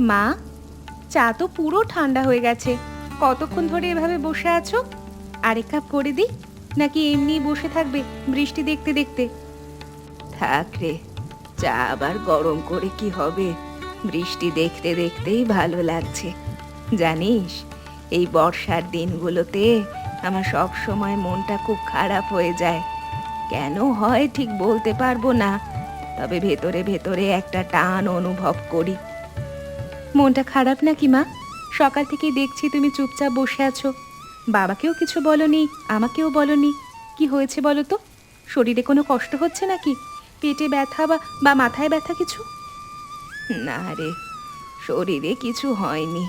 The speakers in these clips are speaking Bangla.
মা, চা তো পুরো ঠান্ডা হয়ে গেছে। কতক্ষণ ধরে এভাবে বসে আছো? আরেক কাপ করে দিই, নাকি এমনি বসে থাকবে বৃষ্টি দেখতে দেখতে? থাক রে, চা আবার গরম করে কি হবে? বৃষ্টি দেখতে দেখতেই ভালো লাগছে। জানিস, এই বর্ষার দিনগুলোতে আমার সব সময় মনটা খুব খারাপ হয়ে যায়। কেন হয় ঠিক বলতে পারবো না, তবে ভেতরে ভেতরে একটা টান অনুভব করি। মনটা খারাপ নাকি মা? সকাল থেকেই দেখছি তুমি চুপচাপ বসে আছো। বাবাকেও কিছু বলনি, আমাকেও বলনি। কি হয়েছে বলো তো? শরীরে কোনো কষ্ট হচ্ছে নাকি? পেটে ব্যথা বা মাথায় ব্যথা কিছু? না রে, শরীরে কিছু হয়নি।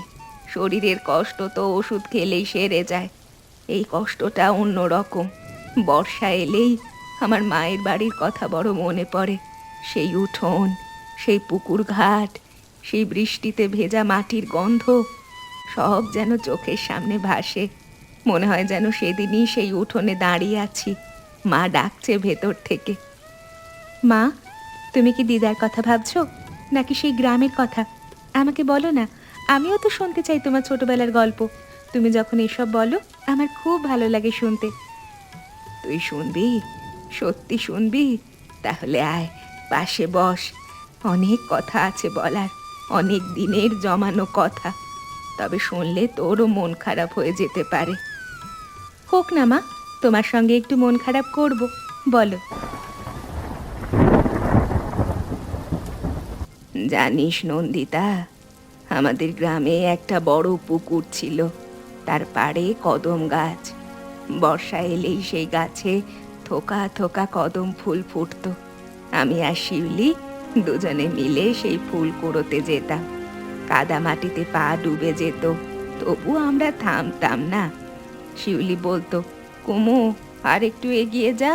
শরীরের কষ্ট তো ওষুধ খেলেই সেরে যায়। এই কষ্টটা অন্যরকম। বর্ষা এলেই আমার মায়ের বাড়ির কথা বড় মনে পড়ে। সেই উঠোন, সেই পুকুর ঘাট, সেই বৃষ্টিতে ভেজা মাটির গন্ধ, সব যেন চোখের সামনে ভাসে। মনে হয় যেন সেদিনই সেই উঠোনে দাঁড়িয়ে আছি, মা ডাকছে ভেতর থেকে। মা, তুমি কি দিদার কথা ভাবছো, নাকি সেই গ্রামের কথা? আমাকে বলো না, আমিও তো শুনতে চাই তোমার ছোটবেলার গল্প। তুমি যখন এসব বলো আমার খুব ভালো লাগে শুনতে। তুই শুনবি? সত্যি শুনবি? তাহলে আয়, পাশে বস। অনেক কথা আছে বলার, অনেক দিনের জমানো কথা। তবে শুনলে তোরও মন খারাপ হয়ে যেতে পারে। হোক না মা, তোমার সঙ্গে একটু মন খারাপ করব, বলো। জানিস নন্দিতা, আমাদের গ্রামে একটা বড় পুকুর ছিল। তার পাড়ে কদম গাছ। বর্ষা এলেই সেই গাছে থোকা থোকা কদম ফুল ফুটতো। আমি আর শিউলি দুজনে মিলে সেই ফুল কুড়োতে যেতাম। কাদা মাটিতে পা ডুবে যেত, তবু আমরা থামতাম না। শিউলি বলতো, কুমু, আর একটু এগিয়ে যা,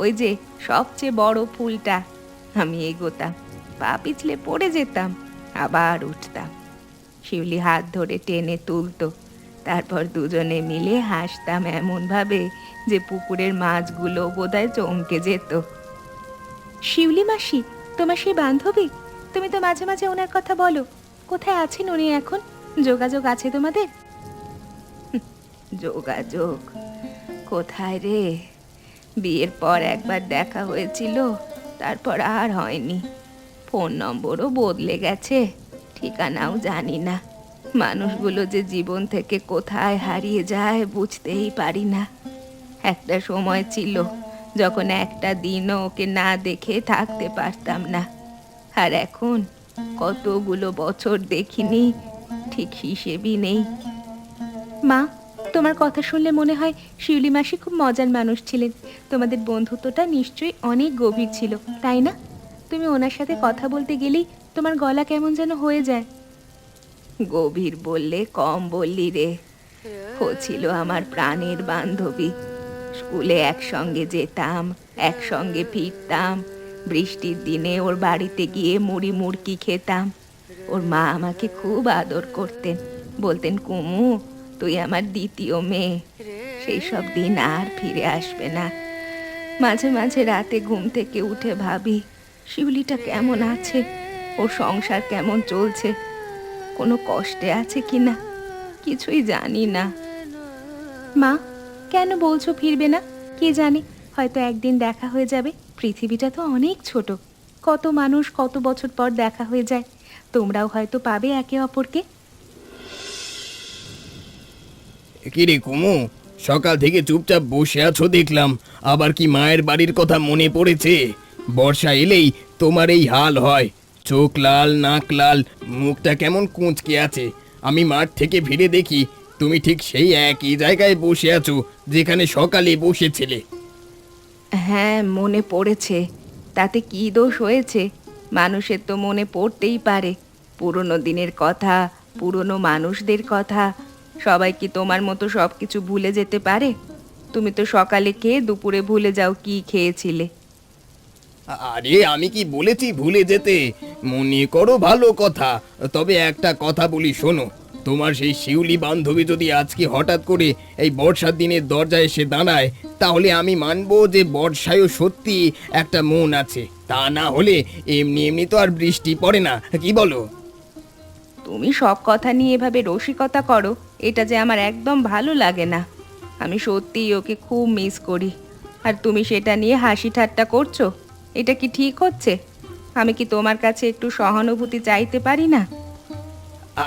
ওই যে সবচেয়ে বড় ফুলটা। আমি এগোতাম, পা পিছলে পড়ে যেতাম, আবার উঠতাম। শিউলি হাত ধরে টেনে তুলতো। তারপর দুজনে মিলে হাসতাম এমন ভাবে যে পুকুরের মাছগুলো বোধহয় চমকে যেত। শিউলি মাসি তোমার সেই বান্ধবী? তুমি তো মাঝে মাঝে ওনার কথা বলো। কোথায় আছেন উনি এখন? যোগাযোগ আছে তোমাদের? যোগাযোগ কোথায় রে? বিয়ের পর একবার দেখা হয়েছিল, তারপর আর হয়নি। ফোন নম্বরও বদলে গেছে, ঠিকানাও জানি না। মানুষগুলো যে জীবন থেকে কোথায় হারিয়ে যায় বুঝতেই পারি না। একটা সময় ছিল যখন একটা দিনও ওকে না দেখে থাকতে পারতাম না। আর এখন কতগুলো বছর দেখিনি, ঠিক হিসেবই নেই। মা, তোমার কথা শুনলে মনে হয় শিউলি মাসি খুব মজার মানুষ ছিলেন। তোমাদের বন্ধুত্বটা নিশ্চয়ই অনেক গভীর ছিল, তাই না? তুমি ওনার সাথে কথা বলতে গেলেই তোমার গলা কেমন যেন হয়ে যায়। গভীর বললে কম বললি রে। ও ছিল আমার প্রাণের বান্ধবী। স্কুলে একসঙ্গে যেতাম, একসঙ্গে ফিরতাম। বৃষ্টির দিনে ওর বাড়িতে গিয়ে মুড়ি মুড়কি খেতাম। ওর মা আমাকে খুব আদর করতেন, বলতেন, কুমু, তুই আমার দ্বিতীয় মেয়ে। সেই সব দিন আর ফিরে আসবে না। মাঝে মাঝে রাতে ঘুম থেকে উঠে ভাবি, শিউলিটা কেমন আছে, ওর সংসার কেমন চলছে, কোনো কষ্টে আছে কিনা, কিছুই জানি না। মা, কেন বলছো ফিরবে না? কে জানে, হয়তো একদিন দেখা হয়ে যাবে। পৃথিবীটা তো অনেক ছোট, কত মানুষ কত বছর পর দেখা হয়ে যায়। তোমরাও হয়তো পাবে একে অপরকে। কি রে কুমু, সকাল থেকে চুপচাপ বসে আছো দেখলাম। আবার কি মায়ের বাড়ির কথা মনে পড়েছে? বর্ষা এলেই তোমার এই হাল হয়, চোখ লাল, নাক লাল, মুখটা কেমন কুঁচকে আছে। আমি মাঠ থেকে ফিরে দেখি তুমি ঠিক সেই একই জায়গায় বসে আছো যেখানে সকালে বসেছিলে। হ্যাঁ, মনে পড়েছে। তাতে কি দোষ হয়েছে? মানুষের তো মনে পড়তেই পারে পুরনো দিনের কথা, পুরনো মানুষদের কথা। সবাই কি তোমার মতো সব কিছু ভুলে যেতে পারে? তুমি তো সকালে খেয়ে দুপুরে ভুলে যাও কি খেয়েছিলে। আরে আমি কি বলেছি ভুলে যেতে? মনে করো ভালো কথা। তবে একটা কথা বলি শোনো, তোমার সেই শিউলি বান্ধবী যদি আজকে হঠাৎ করে এই বর্ষার দিনের দরজায় এসে দাঁড়ায়, তাহলে আমি মানবো যে বর্ষায়ও সত্যি একটা মন আছে। তা না হলে এমনি এমনি তো আর বৃষ্টি পড়ে না, কি বলো? তুমি সব কথা নিয়ে এভাবে রসিকতা করো, এটা যে আমার একদম ভালো লাগে না। আমি সত্যিই ওকে খুব মিস করি, আর তুমি সেটা নিয়ে হাসি ঠাট্টা করছো। এটা কি ঠিক হচ্ছে? আমি কি তোমার কাছে একটু সহানুভূতি চাইতে পারি না?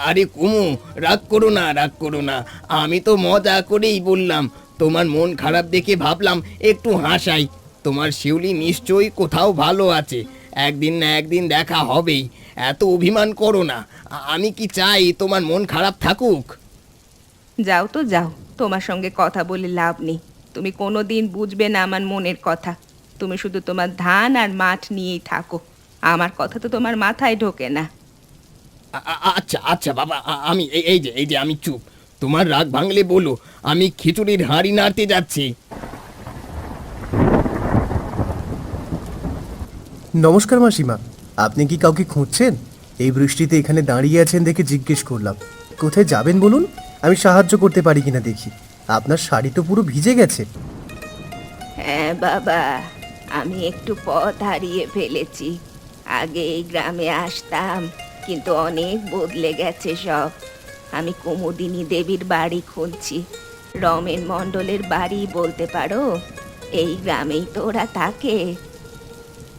আরে কুমু, রাগ করো না, রাগ করো না। আমি তো মজা করেই বললাম। তোমার মন খারাপ দেখে ভাবলাম একটু হাসাই। তোমার শিউলি নিশ্চয়ই কোথাও ভালো আছে, একদিন না একদিন দেখা হবেই। এত অভিমান করো না। আমি কি চাই তোমার মন খারাপ থাকুক? যাও তো যাও, তোমার সঙ্গে কথা বলে লাভ নেই। তুমি কোনো দিন বুঝবে না আমার মনের কথা। তুমি শুধু তোমার ধান আর মাঠ নিয়েই থাকো, আমার কথা তো তোমার মাথায় ঢোকে না। আচ্ছা আচ্ছা বাবা, আমি এই যে আমি চুপ। তোমার রাগ ভাঙলে বলো, আমি খিচুড়ির হাঁড়ি নাড়তে যাচ্ছি। নমস্কার মাসিমা, আপনি কি কাউকে খুঁজছেন? এই বৃষ্টিতে এখানে দাঁড়িয়ে আছেন দেখে জিজ্ঞেস করলাম। কোথায় যাবেন বলুন, আমি সাহায্য করতে পারি কিনা দেখি। আপনার শাড়ি তো পুরো ভিজে গেছে। হ্যাঁ বাবা, আমি একটু পথ হারিয়ে ফেলেছি। আগে এই গ্রামে আসতাম, কিন্তু অনেক বদলে গেছে সব। আমি কুমুদিনী দেবীর বাড়ি খুঁজছি। রমেন মণ্ডলের বাড়ি বলতে পারো। এই গ্রামেই তো ওরা থাকে।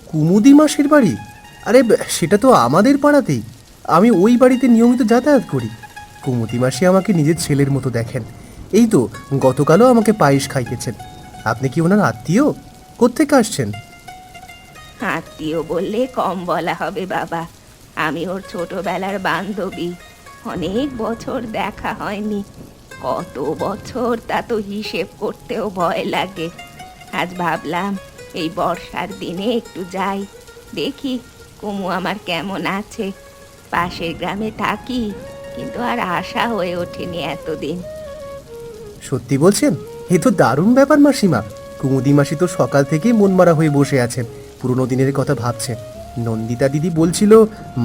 কুমুদি মাসির বাড়ি? আরে সেটা তো আমাদের পাড়াতেই। আমি ওই বাড়িতে নিয়মিত যাতায়াত করি। কুমুদি মাসি আমাকে নিজের ছেলের মতো দেখেন। এই তো গতকালও আমাকে পায়েস খাইয়েছেন। আপনি কি ওনার আত্মীয়? কোত্থেকে আসছেন? আত্মীয় বললে কম বলা হবে বাবা। আমি ওর ছোটবেলার বান্ধবী। অনেক বছর দেখা হয়নি। কত বছর তা তো হিসেব করতেও ভয় লাগে। আজ ভাবলাম এই বর্ষার দিনে একটু যাই, দেখি কুমু আমার কেমন আছে। পাশের গ্রামে থাকি, কিন্তু আর আশা হয়ে ওঠেনি এতদিন। সত্যি বলছেন? এ তো দারুণ ব্যাপার মাসিমা। কুমুদি মাসি তো সকাল থেকেই মনমারা হয়ে বসে আছেন, পুরনো দিনের কথা ভাবছেন। নন্দিতা দিদি বলছিল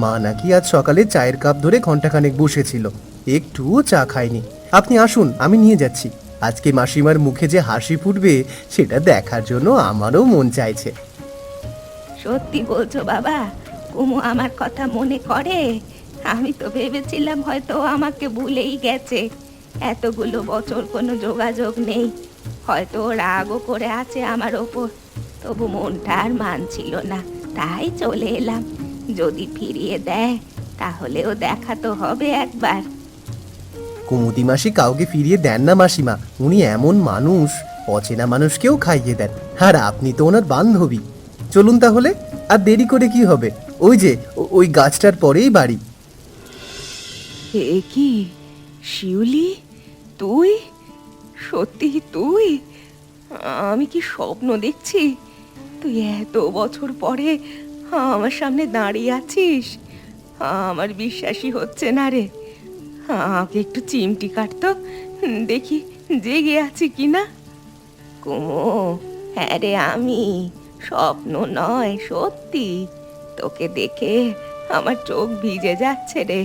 মা নাকি আজ সকালে চায়ের কাপ ধরে ঘন্টাখানেক বসেছিল, একটুও চা খায়নি। আপনি আসুন, আমি নিয়ে যাচ্ছি। আজকে মাসিমার মুখে যে হাসি ফুটবে সেটা দেখার জন্য আমারও মন চাইছে। সত্যি বলছো বাবা? কুমু আমার কথা মনে করে? আমি তো ভেবেছিলাম হয়তো ও আমাকে ভুলেই গেছে। এতগুলো বছর কোনো যোগাযোগ নেই। হয়তো ও রাগও করে আছে আমার ওপর। তবু মনটা আর মানছিল না, তাই চলে এলাম। যদি ফিরিয়ে দেয় তাহলেও দেখা তো হবে একবার। কুমুদি মাসি কাউকে ফিরিয়ে দেন না মাসিমা। উনি এমন মানুষ, অচেনা মানুষকেও খাইয়ে দেন। আর আপনি তো ওনার বান্ধবী। চলুন তাহলে, আর দেরি করে কি হবে? ওই যে ওই গাছটার পরেই বাড়ি। এ কি শিউলি, তুই? সত্যি তুই? আমি কি স্বপ্ন দেখছি? তুই এত বছর পরে আমার সামনে দাঁড়িয়ে আছিস? আমার বিশ্বাসই হচ্ছে না রে। আমাকে একটু চিমটি কাটতো, দেখি জেগে আছি কিনা। কুমু, হ্যাঁ রে, আমি স্বপ্ন নয়, সত্যি। তোকে দেখে আমার চোখ ভিজে যাচ্ছে রে।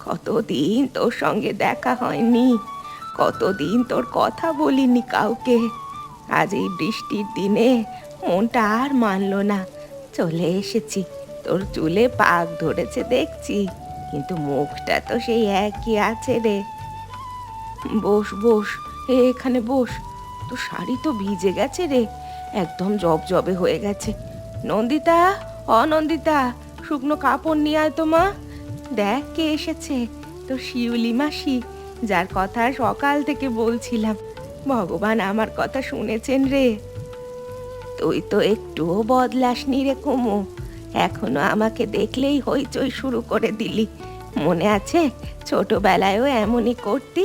কতদিন তোর সঙ্গে দেখা হয়নি, কতদিন তোর কথা বলিনি কাউকে। আজ এই বৃষ্টির দিনে মনটা আর মানলো না, চলে এসেছি। তোর চুলে পাক ধরেছে দেখছি, কিন্তু মুখটা তো সেই একই আছে রে। বস বস, এখানে বস। তোর শাড়ি তো ভিজে গেছে রে, একদম জবজবে হয়ে গেছে। নন্দিতা, অনন্দিতা, শুকনো কাপড় নিয়ে আয় তো মা। দেখ কে এসেছে, তোর শিউলি মাসি, যার কথা সকাল থেকে বলছিলাম। ভগবান আমার কথা শুনেছেন রে। তুই তো একটুও বদলাসনি রে কুমু, এখনো আমাকে দেখলেই হইচই শুরু করে দিলি। মনে আছে ছোটবেলায়ও এমনই করতি?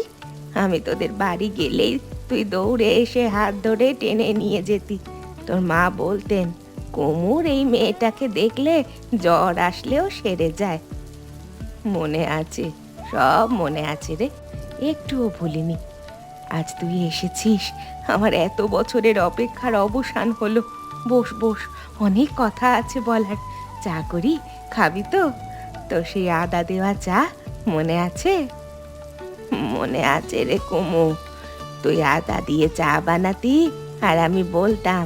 আমি তোদের বাড়ি গেলেই তুই দৌড়ে এসে হাত ধরে টেনে নিয়ে যেতি। তোর মা বলতেন কুমুর এই মেয়েটাকে দেখলে জ্বর আসলেও সেরে যায়। মনে আছে, সব মনে আছে রে, একটুও ভুলিনি। আজ তুই এসেছিস, আমার এত বছরের অপেক্ষার অবসান হলো। বস বস, অনেক কথা আছে বলার। চা করি, খাবি তো? তো সেই আদা দেওয়া চা মনে আছে? মনে আছে রে কুমু, তুই আদা দিয়ে চা বানাতি, আর আমি বলতাম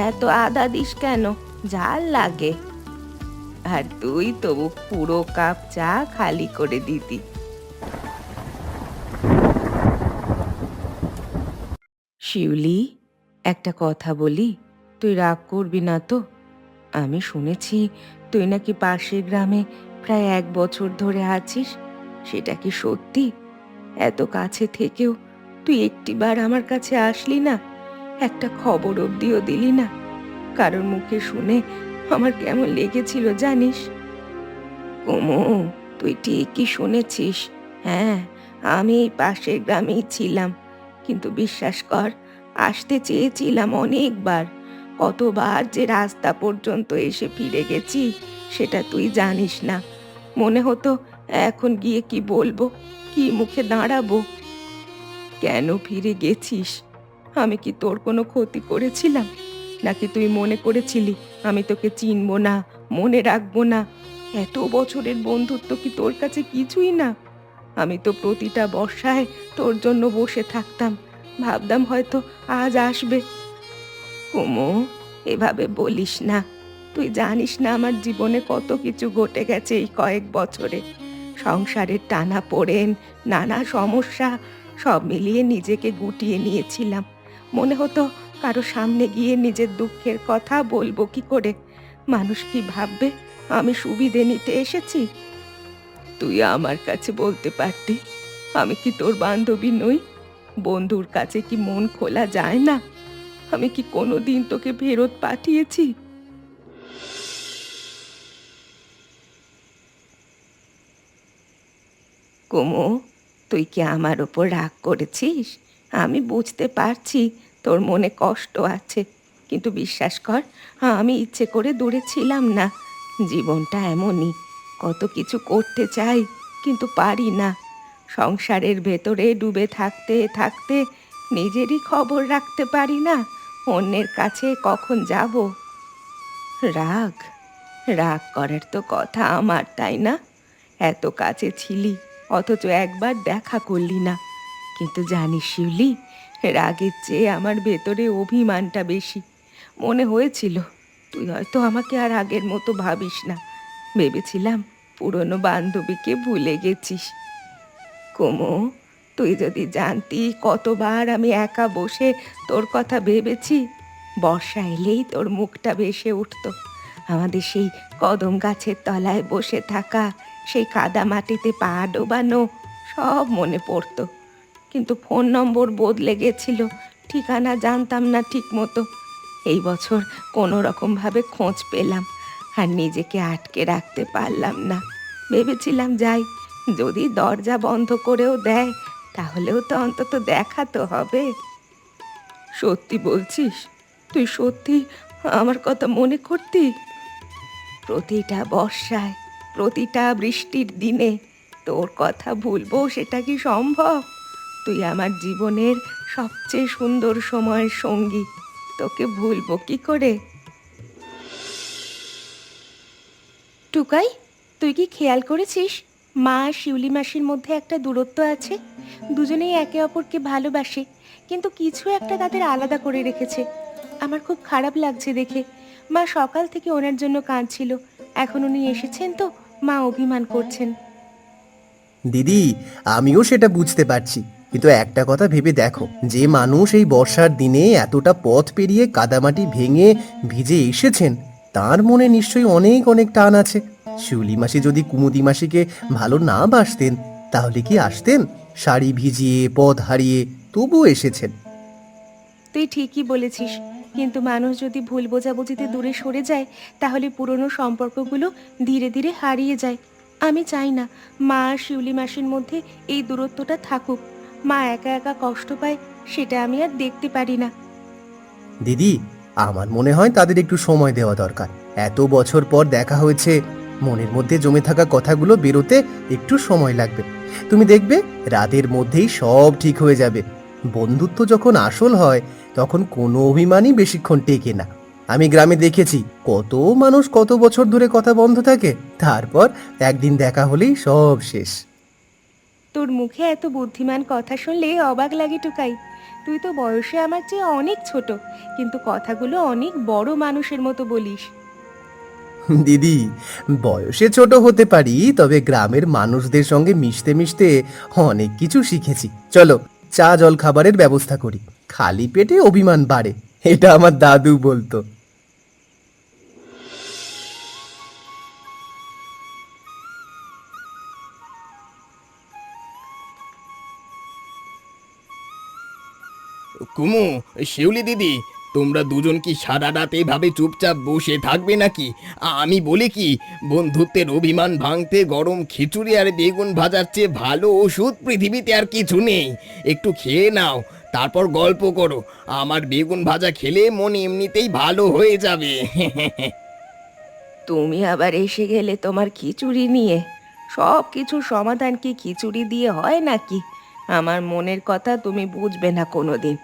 এত আদা দিস কেন, ঝাল লাগে। আর তুই তবু পুরো কাপ চা খালি করে দিতি। শিউলি, একটা কথা বলি, তুই রাগ করবি না তো? আমি শুনেছি তুই নাকি পাশের গ্রামে প্রায় 1 বছর ধরে আছিস। সেটা কি সত্যি? এত কাছে থেকেও তুই একটিবার আমার কাছে আসলি না, একটা খবর অবধিও দিলি না। কারোর মুখে শুনে আমার কেমন লেগেছিল জানিস? কুমু, তুই ঠিকই শুনেছিস। হ্যাঁ, আমি এই পাশের গ্রামেই ছিলাম, কিন্তু বিশ্বাস কর, আসতে চেয়েছিলাম অনেকবার। কতবার যে রাস্তা পর্যন্ত এসে ফিরে গেছি সেটা তুই জানিস না। মনে হতো এখন গিয়ে কি বলবো, কি মুখে দাঁড়াবো। কেন ফিরে গেছিস? আমি কি তোর কোনো ক্ষতি করেছিলাম? নাকি তুই মনে করেছিলি আমি তোকে চিনবো না, মনে রাখবো না? এত বছরের বন্ধুত্ব কি তোর কাছে কিছুই না? আমি তো প্রতিটা বর্ষায় তোর জন্য বসে থাকতাম, ভাবতাম হয়তো আজ আসবে। কুমু, এভাবে বলিস না। তুই জানিস না আমার জীবনে কত কিছু ঘটে গেছে এই কয়েক বছরে। সংসারের টানাপোড়েন, নানা সমস্যা, সব মিলিয়ে নিজেকে গুটিয়ে নিয়েছিলাম। মনে হতো কারো সামনে গিয়ে নিজের দুঃখের কথা বলবো কি করে? মানুষ কি ভাববে আমি সুবিধে নিতে এসেছি? তুই আমার কাছে বলতে পারতি, আমি কি তোর বান্ধবী নই? বন্ধুর কাছে কি মন খোলা যায় না? আমি কি কোনোদিন তোকে ফেরত পাঠিয়েছি? কুমু, তুই কি আমার ওপর রাগ করেছিস? আমি বুঝতে পারছি তোর মনে কষ্ট আছে, কিন্তু বিশ্বাস কর, আমি ইচ্ছে করে দূরে ছিলাম না। জীবনটা এমনই, কত কিছু করতে চাই কিন্তু পারি না। সংসারের ভেতরে ডুবে থাকতে থাকতে নিজেরই খবর রাখতে পারি না, অন্যের কাছে কখন যাব। রাগ, রাগ করার তো কথা আমার, তাই না? এত কাছে ছিলি অথচ একবার দেখা করলি না। কিন্তু জানিস শিউলি, রাগের চেয়ে আমার ভেতরে অভিমানটা বেশি। মনে হয়েছিল তুই হয়তো আমাকে আর আগের মতো ভাবিস না। ভেবেছিলাম পুরনো বান্ধবীকে ভুলে গেছিস। কুমু, তুই যদি জানতি কতবার আমি একা বসে তোর কথা ভেবেছি। বর্ষা এলেই তোর মুখটা ভেসে উঠতো। আমাদের সেই কদম গাছের তলায় বসে থাকা, সেই কাদা মাটিতে পা ডোবানো, সব মনে পড়তো। কিন্তু ফোন নম্বর বদলে গেছিল, ঠিকানা জানতাম না ঠিক মতো। এই বছর কোনো রকমভাবে খোঁজ পেলাম, আর নিজেকে আটকে রাখতে পারলাম না। ভেবেছিলাম যাই, যদি দরজা বন্ধ করেও দেয় তাহলেও তো অন্তত দেখা তো হবে। সত্যি বলছিস? তুই সত্যি আমার কথা মনে করতি? প্রতিটা বর্ষায়, প্রতিটা বৃষ্টির দিনে তোর কথা ভুলবো সেটা কি সম্ভব? তুই আমার জীবনের সবচেয়ে সুন্দর সময়ের সঙ্গী, তোকে ভুলবো কি করে? টুকাই, তুই কি খেয়াল করেছিস মা আর শিউলি মাসির মধ্যে একটা দূরত্ব আছে? দুজনেই একে অপরকে ভালোবাসে, কিন্তু কিছু একটা তাদের আলাদা করে রেখেছে। আমার খুব খারাপ লাগছে দেখে। মা সকাল থেকে ওনার জন্য কাঁদছিল, এখন উনি এসেছেন তো মা অভিমান করছেন। দিদি, আমিও সেটা বুঝতে পারছি, কিন্তু একটা কথা ভেবে দেখো, যে মানুষ এই বর্ষার দিনে এতটা পথ পেরিয়ে কাদামাটি ভেঙে ভিজে এসেছেন, তার মনে নিশ্চয়ই অনেক অনেক টান আছে। শিউলি মাসি যদি কুমুদি মাসিকে ভালো না বাসতেন, তাহলে কি আসতেন? শাড়ি ভিজিয়ে পথ হারিয়ে তবুও এসেছেন। তুই ঠিকই বলেছিস, কিন্তু মানুষ যদি ভুল বোঝাবুঝিতে দূরে সরে যায় তাহলে পুরনো সম্পর্কগুলো ধীরে ধীরে হারিয়ে যায়। আমি চাই না মা আর শিউলি মাসির মধ্যে এই দূরত্বটা থাকুক। মা একা একা কষ্ট পায়, সেটা আমি আর দেখতে পারি না। দিদি, আমার মনে হয় তাদের একটু সময় দেওয়া দরকার। এত বছর পর দেখা হয়েছে, মনের মধ্যে জমে থাকা কথাগুলো বেরোতে একটু সময় লাগবে। তুমি দেখবে রাতের মধ্যেই সব ঠিক হয়ে যাবে। বন্ধুত্ব যখন আসল হয়, তখন কোনো অভিমানই বেশিক্ষণ টেকে না। আমি গ্রামে দেখেছি কত মানুষ কত বছর ধরে কথা বন্ধ থাকে, তারপর একদিন দেখা হলেই সব শেষ। তোর মুখে এত বুদ্ধিমান কথা শুনলে অবাক লাগে টুকাই। তুই তো বয়সে আমার চেয়ে অনেক ছোট, কিন্তু কথাগুলো অনেক বড় মানুষের মতো বলিস। দিদি, বয়সে ছোট হতে পারি, তবে গ্রামের মানুষদের সঙ্গে মিশতে মিশতে অনেক কিছু শিখেছি। চলো, চা জল খাবারের ব্যবস্থা করি। খালি পেটে অভিমান বাড়ে, এটা আমার দাদু বলতো। কুমু, শিউলি দিদি, তোমরা দুজন কি সারা রাত এভাবে চুপচাপ বসে থাকবে নাকি? আমি বলি কি, বন্ধুত্বের অভিমান ভাঙতে গরম খিচুড়ি আর বেগুন ভাজার চেয়ে ভালো ওষুধ পৃথিবীতে আর কিছু নেই। একটু খেয়ে নাও, তারপর গল্প করো। আমার বেগুন ভাজা খেলে মন এমনিতেই ভালো হয়ে যাবে। তুমি আবার এসে গেলে তোমার খিচুড়ি নিয়ে। সব কিছুর সমাধান কি খিচুড়ি দিয়ে হয় নাকি? আমার মনের কথা তুমি বুঝবে না কোনোদিন।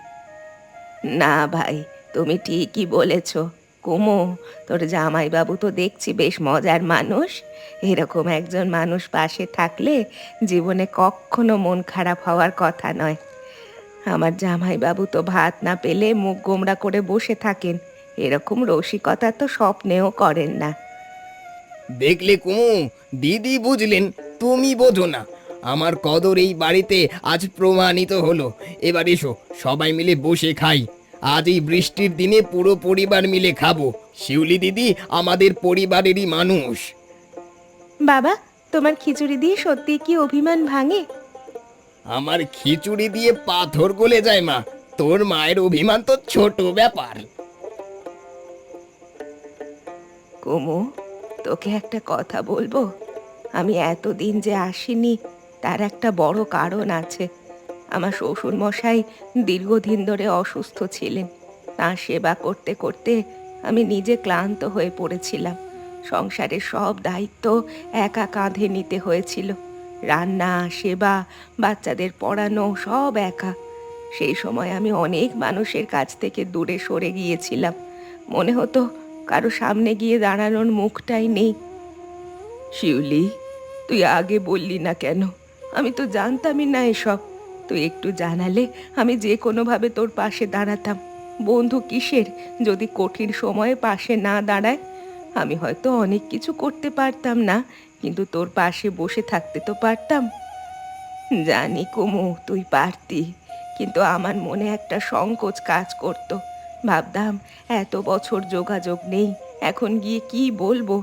না ভাই, তুমি ঠিকই বলেছ। কুমু, তোর জামাইবাবু তো দেখছি বেশ মজার মানুষ। এরকম একজন মানুষ পাশে থাকলে জীবনে কখনো মন খারাপ হওয়ার কথা নয়। আমার জামাইবাবু তো ভাত না পেলে মুখ গোমড়া করে বসে থাকেন। এরকম রসিকতা তো স্বপ্নেও করেন না। দেখলে কুমু, দিদি বুঝলেন, তুমি বোঝো না। আমার কদর এই বাড়িতে আজ প্রমাণিত হলো। এবার এসো, সবাই মিলে বসে খাই। আজ এই বৃষ্টির দিনে পুরো পরিবার মিলে খাবো। শিউলি দিদি আমাদের পরিবারেরই মানুষ। বাবা, তোমার খিচুড়ি দিয়ে সত্যি কি অভিমান ভাঙে? আমার খিচুড়ি দিয়ে পাথর গলে যায় মা। তোর মায়ের অভিমান তো ছোট ব্যাপার। কুমু, তোকে একটা কথা বলবো? আমি এতদিন যে আসিনি তার একটা বড় কারণ আছে। আমার শ্বশুর মশাই দীর্ঘদিন ধরে অসুস্থ ছিলেন। তাঁর সেবা করতে করতে আমি নিজে ক্লান্ত হয়ে পড়েছিলাম। সংসারের সব দায়িত্ব একা কাঁধে নিতে হয়েছিল। রান্না, সেবা, বাচ্চাদের পড়ানো সব একা। সেই সময় আমি অনেক মানুষের কাছ থেকে দূরে সরে গিয়েছিলাম। মনে হতো কারো সামনে গিয়ে দাঁড়ানোর মুখটাই নেই। শিউলি, তুই আগে বললি না কেন? আমি তো জানতামই না এসব। তুই একটু জানালে আমি যে কোনোভাবে তোর পাশে দাঁড়াতাম। বন্ধু কিসের, যদি কঠিন সময়ে পাশে না দাঁড়ায়? আমি হয়তো অনেক কিছু করতে পারতাম না, কিন্তু তোর পাশে বসে থাকতে তো পারতাম। জানি কুমু, তুই পারতি, কিন্তু আমার মনে একটা সংকোচ কাজ করতো। ভাবতাম এত বছর যোগাযোগ নেই, এখন গিয়ে কি বলবো?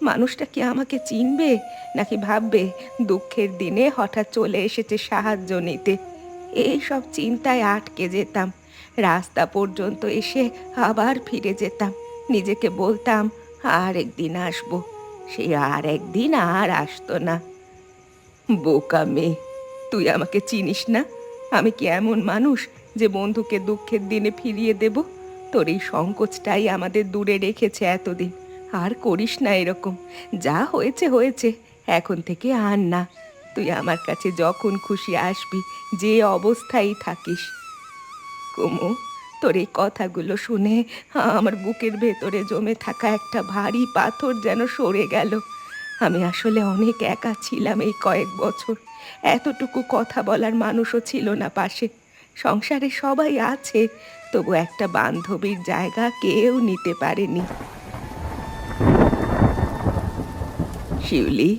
মানুষটা কি আমাকে চিনবে, নাকি ভাববে দুঃখের দিনে হঠাৎ চলে এসেছে সাহায্য নিতে? এই সব চিন্তায় আটকে যেতাম। রাস্তা পর্যন্ত এসে আবার ফিরে যেতাম। নিজেকে বলতাম আর একদিন আসবো। সেই আর একদিন আর আসতো না। বোকা মেয়ে, তুই আমাকে চিনিস না? আমি কি এমন মানুষ যে বন্ধুকে দুঃখের দিনে ফিরিয়ে দেব? তোর এই সংকোচটাই আমাদের দূরে রেখেছে এতদিন। আর করিস না এরকম। যা হয়েছে হয়েছে, এখন থেকে আর না। তুই আমার কাছে যখন খুশি আসবি, যে অবস্থায় থাকিস। কুমু, তোর এই কথাগুলো শুনে আমার বুকের ভেতরে জমে থাকা একটা ভারী পাথর যেন সরে গেল। আমি আসলে অনেক একা ছিলাম এই কয়েক বছর। এতটুকু কথা বলার মানুষও ছিল না পাশে। সংসারে সবাই আছে, তবু একটা বান্ধবীর জায়গা কেউ নিতে পারেনি। শিউলি,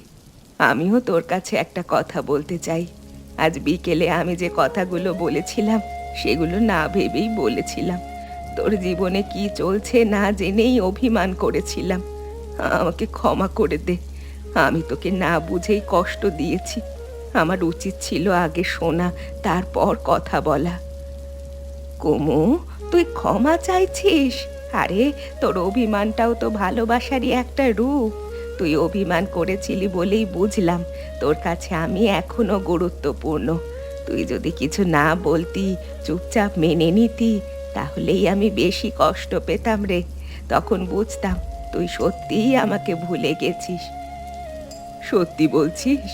আমিও তোর কাছে একটা কথা বলতে চাই। আজ বিকেলে আমি যে কথাগুলো বলেছিলাম, সেগুলো না ভেবেই বলেছিলাম। তোর জীবনে কি চলছে না জেনেই অভিমান করেছিলাম। আমাকে ক্ষমা করে দে। আমি তোকে না বুঝেই কষ্ট দিয়েছি। আমার উচিত ছিল আগে শোনা, তারপর কথা বলা। কুমু, তুই ক্ষমা চাইছিস? আরে, তোর অভিমানটাও তো ভালোবাসারই একটা রূপ। তুই অভিমান করেছিলি বলেই বুঝলাম তোর কাছে আমি এখনো গুরুত্বপূর্ণ। তুই যদি কিছু না বলতি, চুপচাপ মেনে নিতি, তাহলেই আমি বেশি কষ্ট পেতাম রে। তখন বুঝতাম তুই সত্যিই আমাকে ভুলে গেছিস। সত্যি বলছিস?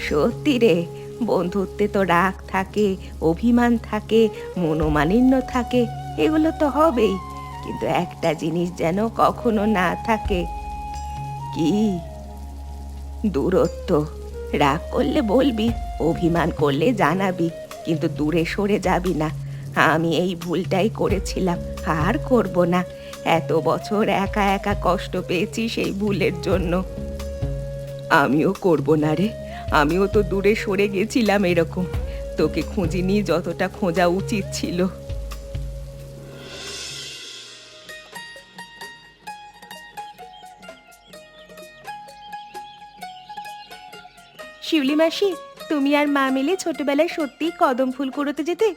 সত্যি রে। বন্ধুত্বে তো রাগ থাকে, অভিমান থাকে, মনোমালিন্য থাকে, এগুলো তো হবেই। কিন্তু একটা জিনিস যেন কখনো না থাকে। কি? দূরত্ব। রাগ করলে বলবি, অভিমান করলে জানাবি, কিন্তু দূরে সরে যাবি না। আমি এই ভুলটাই করেছিলাম, আর করব না। এত বছর একা একা কষ্ট পেয়েছি সেই ভুলের জন্য। আমিও করব না রে, আমিও তো দূরে সরে গেছিলাম এরকম, তোকে খুঁজিনি যতটা খোঁজা উচিত ছিল। শিউলি মাসি, তুমি আর মা মিলে ছোটবেলায় সত্যিই কদম ফুল কুড়োতে যেতে?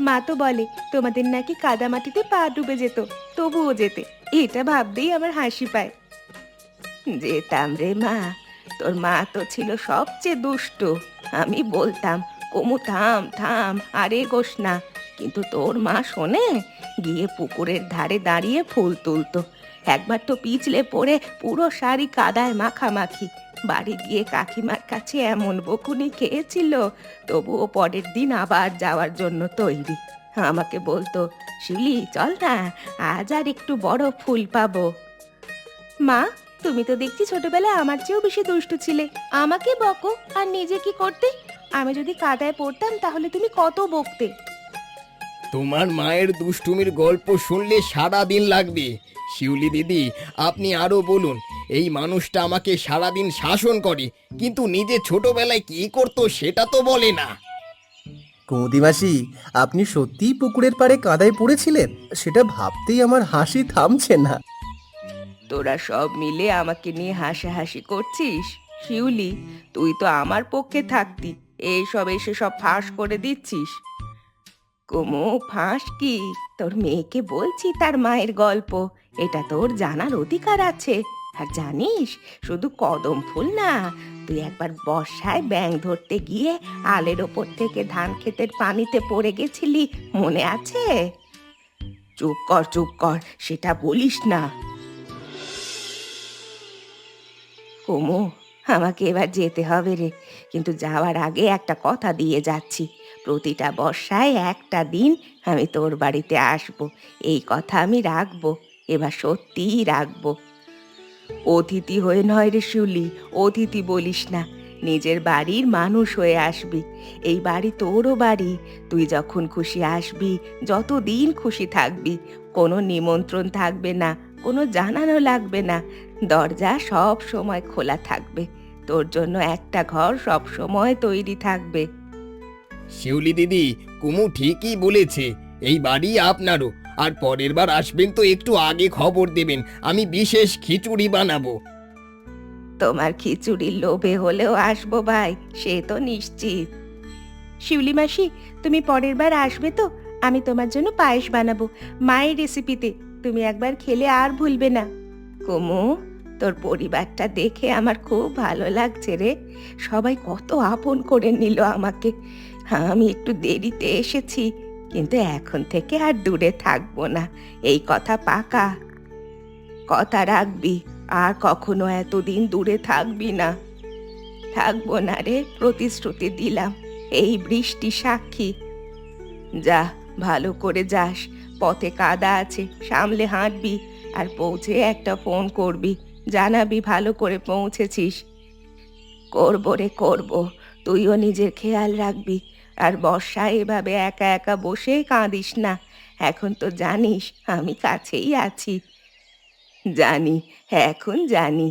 মা তো বলে তোমাদের নাকি কাদামাটিতে পা ডুবে যেত, তবুও যেতে। এটা ভাবতেই আমার হাসি পায়। যেতাম রে মা, তোর মা তো ছিল সবচেয়ে দুষ্ট। আমি বলতাম, কমু থাম থাম, আরে গোস না, কিন্তু তোর মা শোনে, গিয়ে পুকুরের ধারে দাঁড়িয়ে ফুল তুলতো। একবার তো পিছলে পড়ে পুরো শাড়ি কাদায় মাখামাখি। বাড়ি গিয়ে কাকিমার কাছে এমন বকুনি খেয়েছিল, তবুও পরের দিন আবার যাওয়ার জন্য তৈরি। আমাকে বলতো, শিউলি চল না, আজ আর একটু বড় ফুল পাবো। মা, তুমি তো দেখছি ছোটবেলায় আমার চেয়েও বেশি দুষ্টু ছিলে। আমাকে বকো আর নিজে কি করতে? আমি যদি কাদায় পড়তাম তাহলে তুমি কত বকতে। তোমার মায়ের দুষ্টুমির গল্প শুনলে সারা দিন লাগবে। শিউলি দিদি, আপনি আরো বলুন। এই মানুষটা আমাকে সারাদিন শাসন করে, কিন্তু নিজে ছোটবেলায় কি করতো সেটা তো বলে না। কুমুদি মাসি, আপনি সত্যিই পুকুরের পাড়ে কাদায় পড়েছিলেন? সেটা ভাবতেই আমার হাসি থামছে না। তোরা সব মিলে আমাকে নিয়ে হাসাহাসি করছিস? শিউলি, তুই তো আমার পক্ষে থাকতি, এইসব এসে সব ফাঁস করে দিচ্ছিস। কুমু, ফাঁস কি? তোর মেয়েকে বলছি তার মায়ের গল্প, এটা তোর জানার অধিকার আছে। আর জানিস, শুধু কদম ফুল না, তুই একবার বর্ষায় ব্যাঙ ধরতে গিয়ে আলের ওপর থেকে ধান ক্ষেতের পানিতে পড়ে গেছিলি, মনে আছে? চুপ কর চুপ কর, সেটা বলিস না। কুমু, আমাকে এবার যেতে হবে রে, কিন্তু যাওয়ার আগে একটা কথা দিয়ে যাচ্ছি। প্রতিটা বর্ষায় একটা দিন আমি তোর বাড়িতে আসব, এই কথা আমি রাখবো, এবার সত্যিই রাখবো। অতিথি হয়ে নয় রে শিউলি, অতিথি বলিস না, নিজের বাড়ির মানুষ হয়ে আসবি। এই বাড়ি তোরও বাড়ি, তুই যখন খুশি আসবি, যতদিন খুশি থাকবি। কোনো নিমন্ত্রণ থাকবে না, কোনো জানানো লাগবে না, দরজা সব সময় খোলা থাকবে। তোর জন্য একটা ঘর সব সময় তৈরি থাকবে। শিউলি দিদি, কুমু ঠিকই বলেছে, এই বাড়ি আপনারও। আর পরের বার আসবেন তো একটু আগে খবর দেবেন, আমি বিশেষ খিচুড়ি বানাবো। তোমার খিচুড়ির লোভে হলেও আসবো ভাই, সে তো নিশ্চিত। শিউলি মাসি, তুমি পরের বার আসবে তো? আমি তোমার জন্য পায়েস বানাবো, মায়ের রেসিপিতে। তুমি একবার খেলে আর ভুলবে না। কুমু, তোর পরিবারটা দেখে আমার খুব ভালো লাগছে রে, সবাই কত আপন করে নিল আমাকে। আমি একটু দেরিতে এসেছি, কিন্তু এখন থেকে আর দূরে থাকবো না, এই কথা পাকা। কথা রাখবি, আর কখনো এতদিন দূরে থাকবি না। থাকবো না রে, প্রতিশ্রুতি দিলাম, এই বৃষ্টি সাক্ষী। যা, ভালো করে যাস, পথে কাদা আছে, সামলে হাঁটবি, আর পৌঁছে একটা ফোন করবি, জানাবি ভালো করে পৌঁছেছিস। করবো রে করবো, তুইও নিজের খেয়াল রাখবি। আর বর্ষায় এভাবে একা একা বসে কাঁদিস না, এখন তো জানিস আমি কাছেই আছি। জানি, এখন জানি।